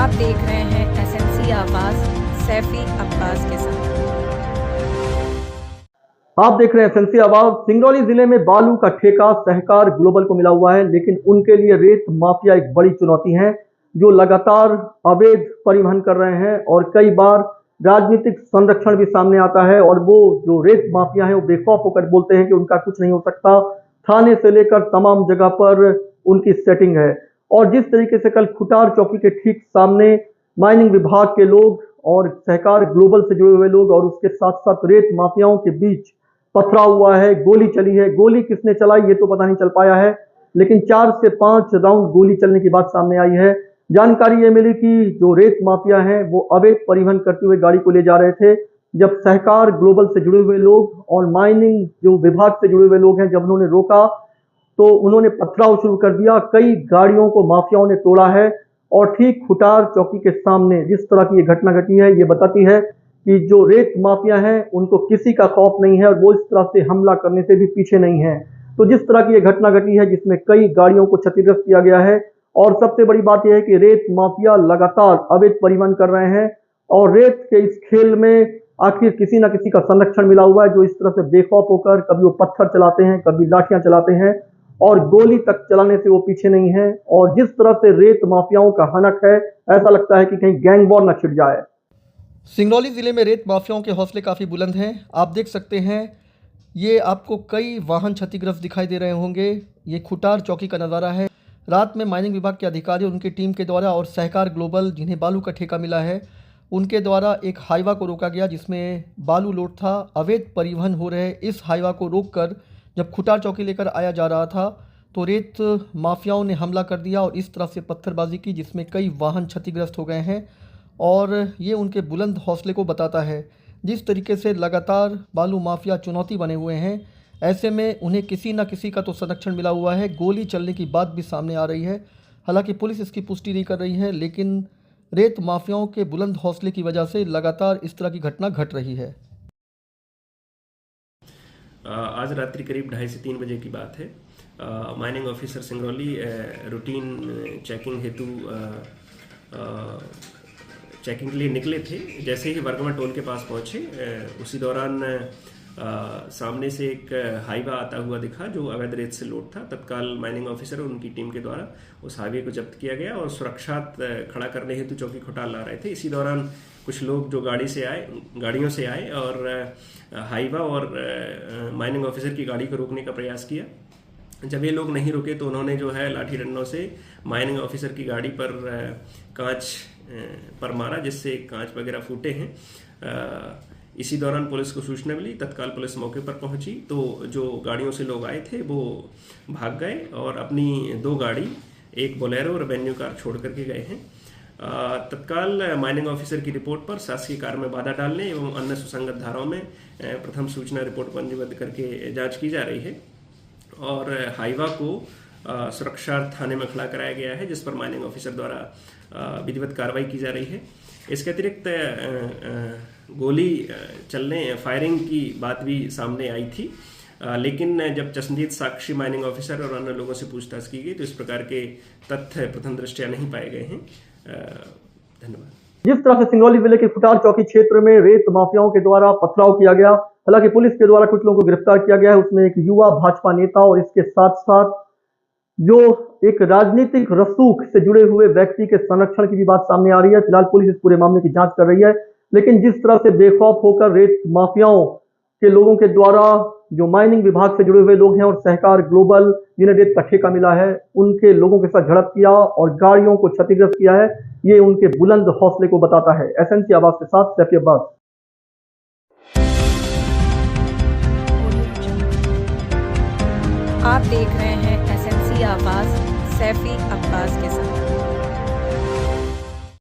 आप देख रहे हैं एसएनसी आवाज सैफी अब्बास के साथ। आप देख रहे हैं एसएनसी आवाज। सिंगरौली जिले में बालू का ठेका सहकार ग्लोबल को मिला हुआ है, लेकिन उनके लिए रेत माफिया एक बड़ी चुनौती है जो लगातार अवैध परिवहन कर रहे हैं और कई बार राजनीतिक संरक्षण भी सामने आता है। और वो जो रेत माफिया है वो बेखौफ होकर बोलते हैं कि उनका कुछ नहीं हो सकता। थाने से लेकर तमाम जगह पर उनकी सेटिंग है। और जिस तरीके से कल खुटार चौकी के ठीक सामने माइनिंग विभाग के लोग और सहकार ग्लोबल से जुड़े हुए लोग और उसके साथ साथ रेत माफियाओं के बीच पथराव हुआ है, गोली चली है। गोली किसने चलाई ये तो पता नहीं चल पाया है, लेकिन 4 से 5 राउंड गोली चलने की बात सामने आई है। जानकारी ये मिली कि जो रेत माफिया हैं वो अवैध परिवहन करते हुए गाड़ी को ले जा रहे थे। जब सहकार ग्लोबल से जुड़े हुए लोग और माइनिंग जो विभाग से जुड़े हुए लोग हैं, जब उन्होंने रोका तो उन्होंने पथराव शुरू कर दिया। कई गाड़ियों को माफियाओं ने तोड़ा है और ठीक खुटार चौकी के सामने जिस तरह की ये घटना घटी है ये बताती है कि जो रेत माफिया हैं उनको किसी का खौफ नहीं है और वो इस तरह से हमला करने से भी पीछे नहीं है। तो जिस तरह की ये घटना घटी है जिसमें कई गाड़ियों को क्षतिग्रस्त किया गया है और सबसे बड़ी बात यह है कि रेत माफिया लगातार अवैध परिवहन कर रहे हैं और रेत के इस खेल में आखिर किसी न किसी का संरक्षण मिला हुआ है जो इस तरह से बेखौफ होकर कभी वो पत्थर चलाते हैं, कभी लाठियां चलाते हैं और गोली तक चलाने से वो पीछे नहीं है। और जिस तरह से रेत माफियाओं का हनक है, ऐसा लगता है कि कहीं गैंग वॉर न छिड़ जाए। सिंगरौली ज़िले में रेत माफियाओं के हौसले काफ़ी बुलंद हैं। आप देख सकते हैं, ये आपको कई वाहन क्षतिग्रस्त दिखाई दे रहे होंगे। ये खुटार चौकी का नज़ारा है। रात में माइनिंग विभाग के अधिकारी और उनकी टीम के द्वारा और सहकार ग्लोबल जिन्हें बालू का ठेका मिला है उनके द्वारा एक हाईवा को रोका गया जिसमें बालू लोड था। अवैध परिवहन हो रहे इस हाईवा को रोककर जब खुटार चौकी लेकर आया जा रहा था तो रेत माफियाओं ने हमला कर दिया और इस तरह से पत्थरबाजी की जिसमें कई वाहन क्षतिग्रस्त हो गए हैं। और ये उनके बुलंद हौसले को बताता है। जिस तरीके से लगातार बालू माफिया चुनौती बने हुए हैं, ऐसे में उन्हें किसी न किसी का तो संरक्षण मिला हुआ है। गोली चलने की बात भी सामने आ रही है। हालांकि पुलिस इसकी पुष्टि नहीं कर रही है, लेकिन रेत माफियाओं के बुलंद हौसले की वजह से लगातार इस तरह की घटना घट रही है। आज रात्रि करीब 2:30 से 3 बजे की बात है। Mining officer Singrauli routine checking हेतु चेकिंग के लिए निकले थे। जैसे ही बरगमा टोल के पास पहुंचे उसी दौरान सामने से एक हाईवा आता हुआ दिखा जो अवैध रेत से लोड था। तत्काल माइनिंग ऑफिसर और उनकी टीम के द्वारा उस हाईवे को जब्त किया गया और सुरक्षात खड़ा करने हेतु चौकी खुटार ला रहे थे। इसी दौरान कुछ लोग जो गाड़ियों से आए और हाईवा और माइनिंग ऑफिसर की गाड़ी को रोकने का प्रयास किया। जब ये लोग नहीं रुके तो उन्होंने जो है लाठी डंडों से माइनिंग ऑफिसर की गाड़ी पर कांच पर मारा जिससे कांच वगैरह फूटे हैं। इसी दौरान पुलिस को सूचना मिली। तत्काल पुलिस मौके पर पहुंची तो जो गाड़ियों से लोग आए थे वो भाग गए और अपनी 2 गाड़ी, एक बोलेरो और वेन्यू कार छोड़ करके गए हैं। तत्काल माइनिंग ऑफिसर की रिपोर्ट पर शासकीय कार्य में बाधा डालने एवं अन्य सुसंगत धाराओं में प्रथम सूचना रिपोर्ट पंजीबद्ध करके जांच की जा रही है और हाईवा को सुरक्षा थाने में खड़ा कराया गया है जिस पर माइनिंग ऑफिसर द्वारा विधिवत कार्रवाई की जा रही है। इसके अतिरिक्त गोली चलने फायरिंग की बात भी सामने आई थी, लेकिन जब चश्मदीद साक्षी माइनिंग ऑफिसर और अन्य लोगों से पूछताछ की गई तो इस प्रकार के तथ्य प्रथम दृष्टया नहीं पाए गए हैं। धन्यवाद। जिस तरह से सिंगरौली जिले के खुटार चौकी क्षेत्र में रेत माफियाओं के द्वारा पथराव किया गया, हालांकि पुलिस के द्वारा कुछ लोगों को गिरफ्तार किया गया है, उसमें एक युवा भाजपा नेता और इसके साथ साथ जो एक राजनीतिक रसूख से जुड़े हुए व्यक्ति के संरक्षण की भी बात सामने आ रही है। फिलहाल पुलिस इस पूरे मामले की जांच कर रही है, लेकिन जिस तरह से बेखौफ होकर रेत माफियाओं के लोगों के द्वारा जो माइनिंग विभाग से जुड़े हुए लोग हैं और सहकार ग्लोबल जिन्हें रेत का ठेका मिला है उनके लोगों के साथ झड़प किया और गाड़ियों को क्षतिग्रस्त किया है, ये उनके बुलंद हौसले को बताता है। एसएनसी आवाज के साथ सैफी अब्बास। आप देख रहे हैं एसएनसी आवाज सैफी अब्बास के साथ।